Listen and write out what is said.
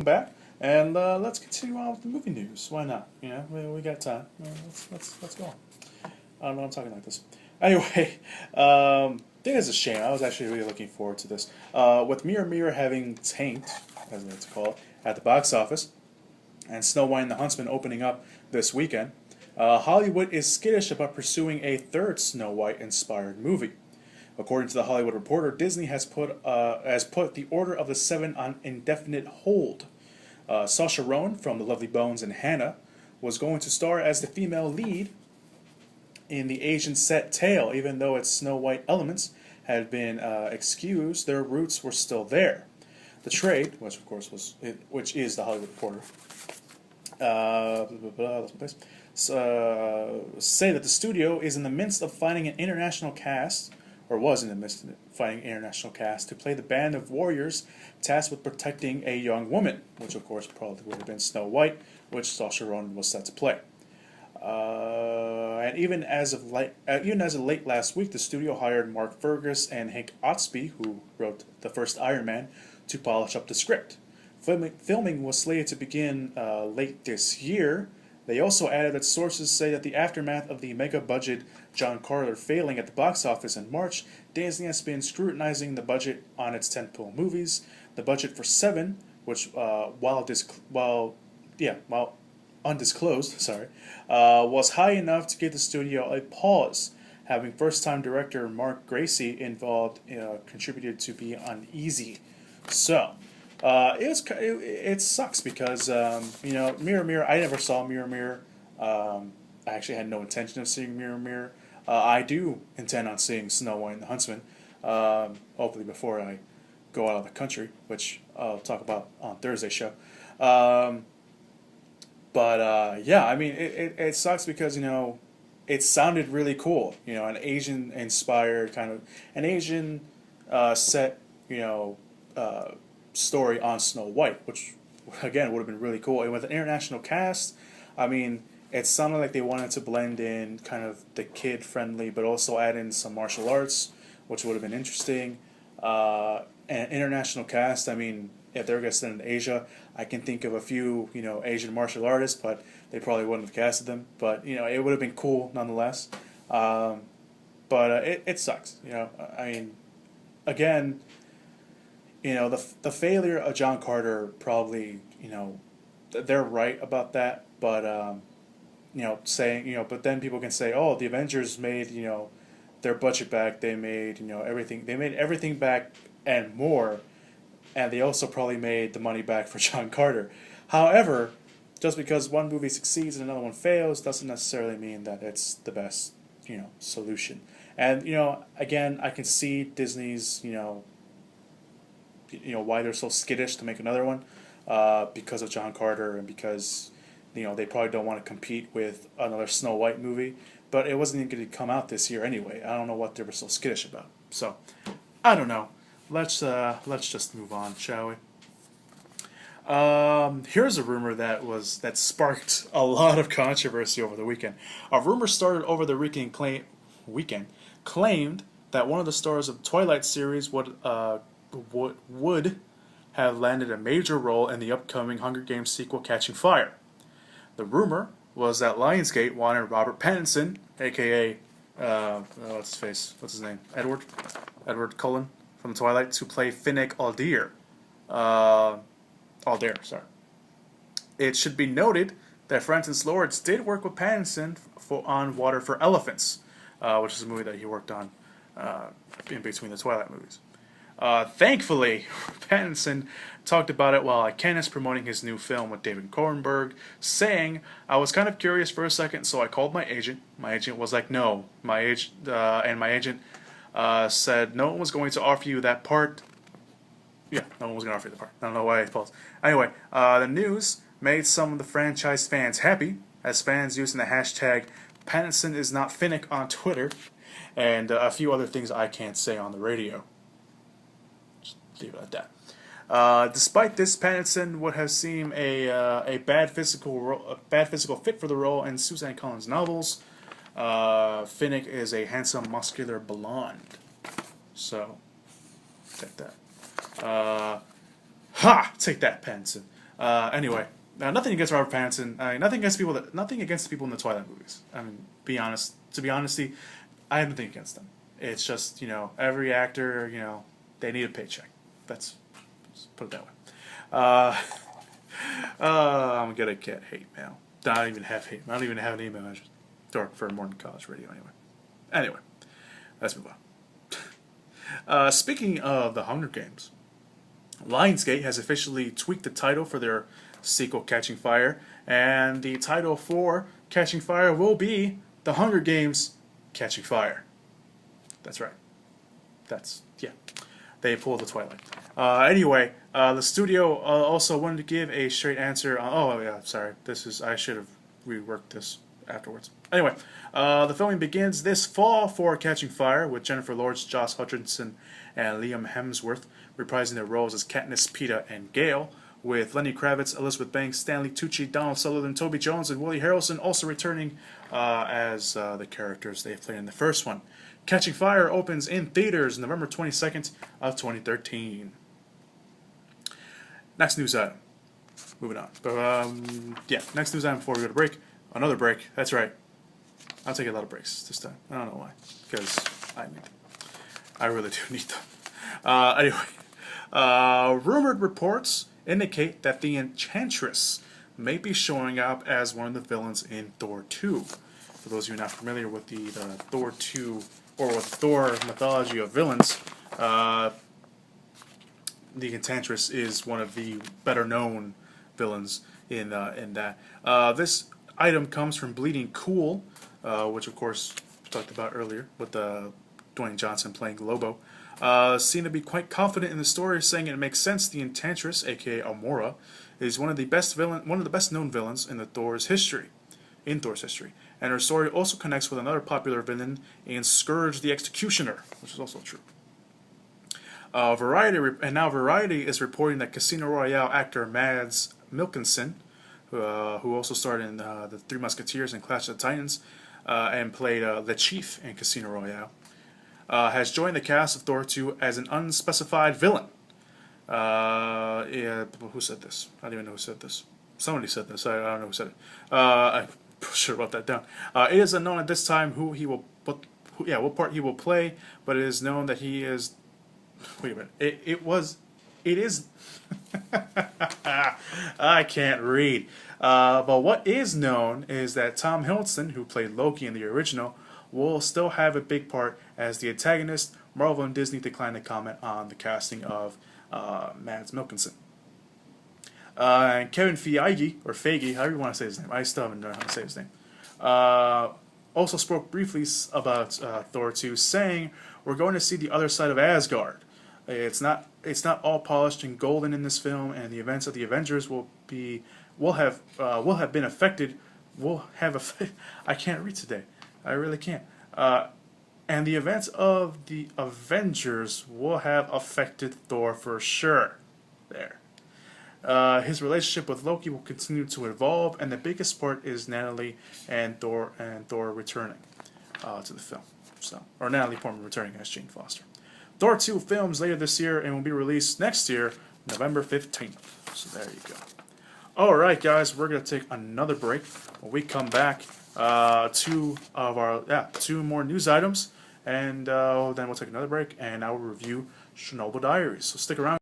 back, and let's continue on with the movie news. Why not? You know, we got time. Let's go on. I don't know. I'm talking like this. Anyway, I think it's a shame. I was actually really looking forward to this. With Mirror Mirror having tanked, as I like to call it, at the box office, and Snow White and the Huntsman opening up this weekend, Hollywood is skittish about pursuing a third Snow White-inspired movie. According to the Hollywood Reporter, Disney has put the Order of the Seven on indefinite hold. Saoirse Ronan from The Lovely Bones and Hannah was going to star as the female lead in the Asian set tale, even though its Snow White elements had been excused. Their roots were still there. The Trade, which of course is the Hollywood Reporter, say that the studio is in the midst of finding an international cast, or was in the midst of finding an international cast, to play the band of warriors tasked with protecting a young woman, which of course probably would have been Snow White, which Saoirse Ronan was set to play. And even as of late last week, the studio hired Mark Fergus and Hank Otsby, who wrote the first Iron Man, to polish up the script. Filming was slated to begin late this year. They also added that sources say that the aftermath of the mega-budget John Carter failing at the box office in March, Disney has been scrutinizing the budget on its tentpole movies. The budget for Seven, which while undisclosed, was high enough to give the studio a pause. Having first-time director Mark Gracie involved contributed to be uneasy. So, it sucks because Mirror Mirror. I never saw Mirror Mirror. I actually had no intention of seeing Mirror Mirror. I do intend on seeing Snow White and the Huntsman. Hopefully before I go out of the country, which I'll talk about on Thursday's show. Yeah, I mean, it sucks because, it sounded really cool. An Asian-inspired kind of, an Asian set, story on Snow White, which, again, would have been really cool. And with an international cast, I mean, it sounded like they wanted to blend in kind of the kid-friendly, but also add in some martial arts, which would have been interesting. And international cast, I mean, if they're going to send in Asia, I can think of a few, Asian martial artists, but they probably wouldn't have casted them. But, it would have been cool nonetheless. It sucks, I mean, again, the failure of John Carter probably, they're right about that, but, saying, but then people can say, oh, the Avengers made, their budget back, they made, everything back and more, and they also probably made the money back for John Carter. However, just because one movie succeeds and another one fails doesn't necessarily mean that it's the best, solution. And, again, I can see Disney's, why they're so skittish to make another one, because of John Carter and because, they probably don't want to compete with another Snow White movie. But it wasn't even going to come out this year anyway. I don't know what they were so skittish about. So, I don't know. Let's just move on, shall we? Here's a rumor that sparked a lot of controversy over the weekend. A rumor started over the weekend claimed that one of the stars of the Twilight series would have landed a major role in the upcoming Hunger Games sequel, Catching Fire. The rumor was that Lionsgate wanted Robert Pattinson, aka what's his name? Edward Cullen from Twilight, to play Finnick Aldir. It should be noted that Francis Lawrence did work with Pattinson on Water for Elephants, which is a movie that he worked on in between the Twilight movies. Thankfully, Pattinson talked about it while Cannes promoting his new film with David Cronenberg, saying, "I was kind of curious for a second, so I called my agent. My agent was like, no. My agent said no one was going to offer you that part." Yeah, no one was going to offer you the part. I don't know why I paused. Anyway, the news made some of the franchise fans happy, as fans using the hashtag Pattinson is not Finnick on Twitter, and a few other things I can't say on the radio. Just leave it at that. Despite this, Pattinson would have seemed a bad physical fit for the role in Suzanne Collins' novels. Finnick is a handsome, muscular blonde. So, take that. Take that, Pattinson. Anyway, nothing against Robert Pattinson. Nothing against nothing against the people in the Twilight movies. I mean, be honest. To be honesty, I have nothing against them. It's just every actor they need a paycheck. Let's put it that way. I'm gonna get hate mail. I don't even have hate. I don't even have an email address for Morning College Radio Anyway, let's move on. Speaking of the Hunger Games, Lionsgate has officially tweaked the title for their sequel, Catching Fire, and the title for Catching Fire will be The Hunger Games: Catching Fire. That's right. They pulled the Twilight. Anyway, the studio also wanted to give a straight answer. I should have reworked this afterwards. Anyway, the filming begins this fall for Catching Fire with Jennifer Lawrence, Josh Hutcherson, and Liam Hemsworth reprising their roles as Katniss, Peeta, and Gale, with Lenny Kravitz, Elizabeth Banks, Stanley Tucci, Donald Sutherland, Toby Jones, and Woody Harrelson also returning as the characters they played in the first one. Catching Fire opens in theaters November 22nd of 2013. Next news item. Moving on. Next news item before we go to break. Another break. That's right. I'll take a lot of breaks this time. I don't know why. Because I need them. I really do need them. Anyway. Rumored reports indicate that the Enchantress may be showing up as one of the villains in Thor 2. For those of you not familiar with the Thor 2 or with Thor mythology of villains, the Enchantress is one of the better known villains in that. This item comes from Bleeding Cool, which of course we talked about earlier with Dwayne Johnson playing Lobo. Seem to be quite confident in the story, saying it makes sense. The Enchantress, aka Amora, is one of the best known villains in Thor's history, and her story also connects with another popular villain in Scourge the Executioner, which is also true. Variety is reporting that Casino Royale actor Mads Mikkelsen, who also starred in the Three Musketeers and Clash of the Titans, and played the Chief in Casino Royale, has joined the cast of Thor 2 as an unspecified villain. Who said this? I don't even know who said this. Somebody said this. I don't know who said it. I should have wrote that down. It is unknown at this time what part he will play, but it is known that he is. Wait a minute. It is. I can't read. But what is known is that Tom Hiddleston, who played Loki in the original, will still have a big part as the antagonist. Marvel and Disney declined to comment on the casting of Mads Mikkelsen. And Kevin Feige, however you want to say his name, I still haven't known how to say his name, also spoke briefly about Thor 2, saying, "We're going to see the other side of Asgard. It's not all polished and golden in this film, and the events of the Avengers will have been affected. I can't read today. I really can't. And the events of the Avengers will have affected Thor for sure. There. His relationship with Loki will continue to evolve, and the biggest part is Natalie and Thor returning to the film. Or Natalie Portman returning as Jane Foster. Thor 2 films later this year and will be released next year, November 15th. So there you go. Alright guys, we're going to take another break. When we come back, two more news items, and then we'll take another break and I will review Chernobyl Diaries. So stick around.